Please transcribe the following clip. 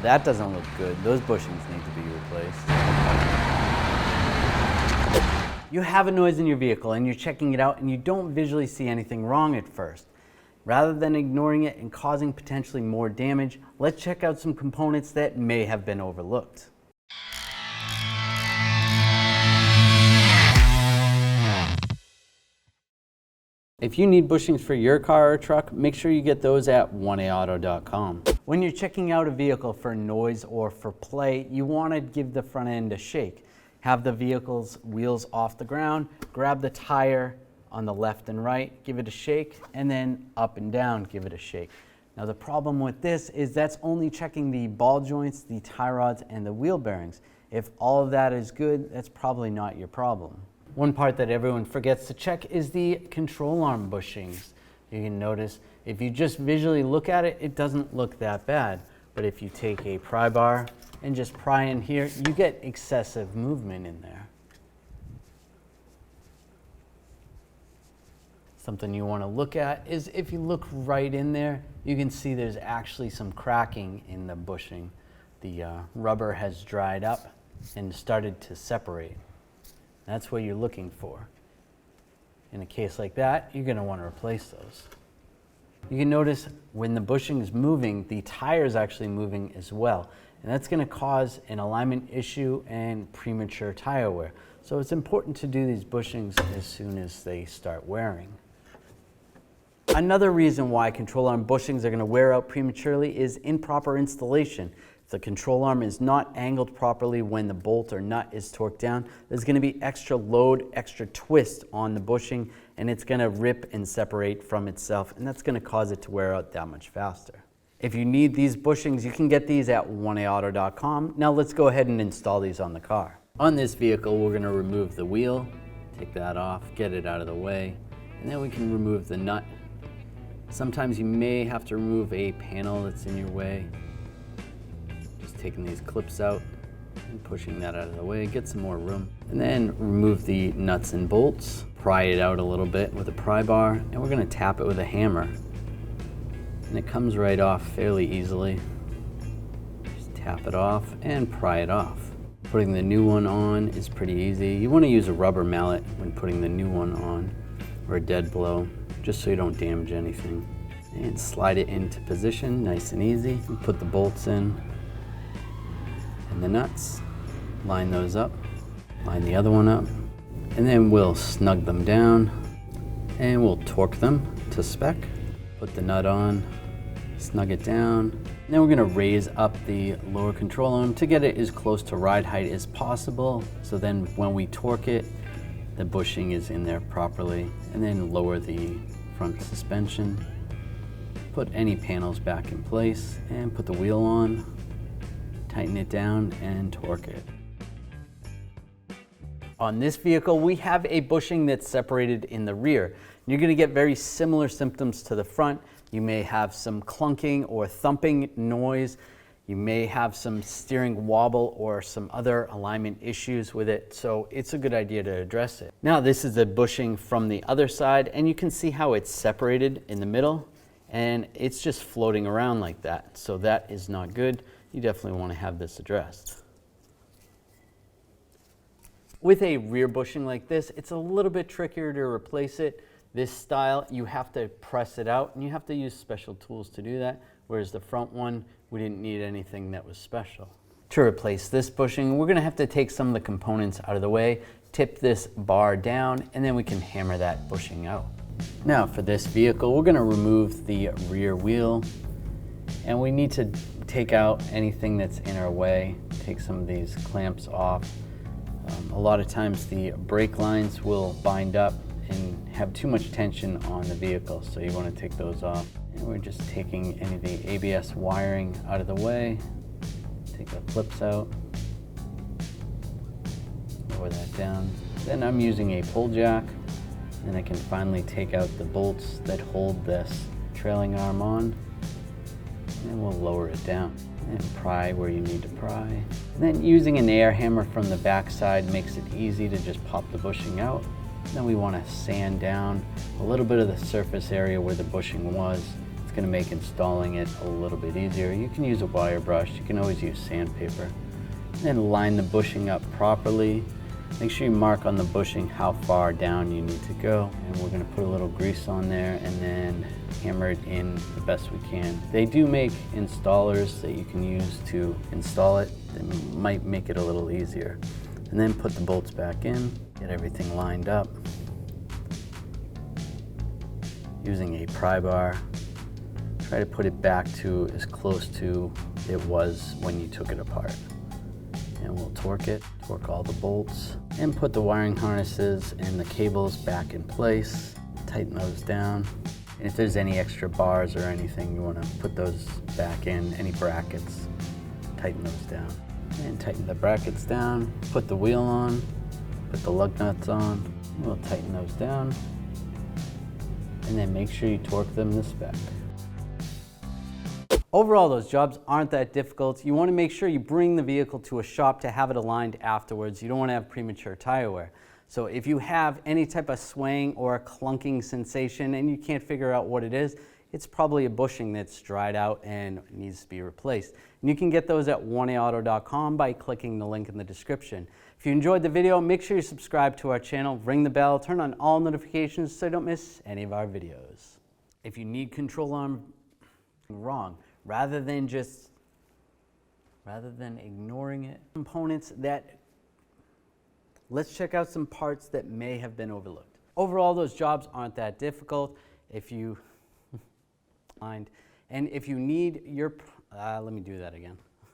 that doesn't look good. Those bushings need to be replaced. You have a noise in your vehicle and you're checking it out and you don't visually see anything wrong at first. Rather than ignoring it and causing potentially more damage, let's check out some components that may have been overlooked. If you need bushings for your car or truck, make sure you get those at 1aauto.com. When you're checking out a vehicle for noise or for play, you want to give the front end a shake. Have the vehicle's wheels off the ground, grab the tire on the left and right, give it a shake, and then up and down, give it a shake. Now the problem with this is that's only checking the ball joints, the tie rods, and the wheel bearings. If all of that is good, that's probably not your problem. One part that everyone forgets to check is the control arm bushings. You can notice if you just visually look at it, it doesn't look that bad. But if you take a pry bar and just pry in here, you get excessive movement in there. Something you want to look at is if you look right in there, you can see there's actually some cracking in the bushing. The rubber has dried up and started to separate. That's what you're looking for. In a case like that, you're going to want to replace those. You can notice when the bushing is moving, the tire is actually moving as well. And that's going to cause an alignment issue and premature tire wear. So it's important to do these bushings as soon as they start wearing. Another reason why control arm bushings are going to wear out prematurely is improper installation. The control arm is not angled properly when the bolt or nut is torqued down. There's going to be extra load, extra twist on the bushing, and it's going to rip and separate from itself, and that's going to cause it to wear out that much faster. If you need these bushings, you can get these at 1aauto.com. Now let's go ahead and install these on the car. On this vehicle, we're going to remove the wheel, take that off, get it out of the way, and then we can remove the nut. Sometimes you may have to remove a panel that's in your way. Taking these clips out and pushing that out of the way, get some more room. And then remove the nuts and bolts, pry it out a little bit with a pry bar, and we're going to tap it with a hammer. And it comes right off fairly easily. Just tap it off and pry it off. Putting the new one on is pretty easy. You want to use a rubber mallet when putting the new one on, or a dead blow, just so you don't damage anything. And slide it into position, nice and easy. And put the bolts in. And the nuts, line those up, line the other one up, and then we'll snug them down and we'll torque them to spec. Put the nut on, snug it down, and then we're going to raise up the lower control arm to get it as close to ride height as possible, so then when we torque it, the bushing is in there properly, and then lower the front suspension, put any panels back in place, and put the wheel on. Tighten it down and torque it. On this vehicle, we have a bushing that's separated in the rear. You're going to get very similar symptoms to the front. You may have some clunking or thumping noise. You may have some steering wobble or some other alignment issues with it, so it's a good idea to address it. Now this is a bushing from the other side, and you can see how it's separated in the middle, and it's just floating around like that, so that is not good. You definitely want to have this addressed. With a rear bushing like this, it's a little bit trickier to replace it. This style, you have to press it out and you have to use special tools to do that, whereas the front one, we didn't need anything that was special. To replace this bushing, we're going to have to take some of the components out of the way, tip this bar down, and then we can hammer that bushing out. Now for this vehicle, we're going to remove the rear wheel, and we need to take out anything that's in our way, take some of these clamps off. A lot of times the brake lines will bind up and have too much tension on the vehicle, so you want to take those off. And we're just taking any of the ABS wiring out of the way, take the clips out, lower that down. Then I'm using a pull jack, and I can finally take out the bolts that hold this trailing arm on. And we'll lower it down and pry where you need to pry. And then using an air hammer from the back side makes it easy to just pop the bushing out. Then we want to sand down a little bit of the surface area where the bushing was. It's It's going to make installing it a little bit easier. You can use a wire brush, you can always use sandpaper. And then line the bushing up properly. Make sure you mark on the bushing how far down you need to go. And we're going to put a little grease on there and then hammer it in the best we can. They do make installers that you can use to install it. That might make it a little easier. And then put the bolts back in, get everything lined up. Using a pry bar, try to put it back to as close to it was when you took it apart. And we'll torque it, torque all the bolts, and put the wiring harnesses and the cables back in place. Tighten those down. And if there's any extra bars or anything, you want to put those back in, any brackets, tighten those down. And tighten the brackets down, put the wheel on, put the lug nuts on. We'll tighten those down. And then make sure you torque them to spec. Overall, those jobs aren't that difficult. You want to make sure you bring the vehicle to a shop to have it aligned afterwards. You don't want to have premature tire wear. So if you have any type of swaying or a clunking sensation and you can't figure out what it is, it's probably a bushing that's dried out and needs to be replaced. And you can get those at 1aauto.com by clicking the link in the description. If you enjoyed the video, make sure you subscribe to our channel, ring the bell, turn on all notifications so you don't miss any of our videos. If you need control arm wrong, rather than ignoring it, components that, let's check out some parts that may have been overlooked. Overall, those jobs aren't that difficult. If you mind, and if you need your, let me do that again.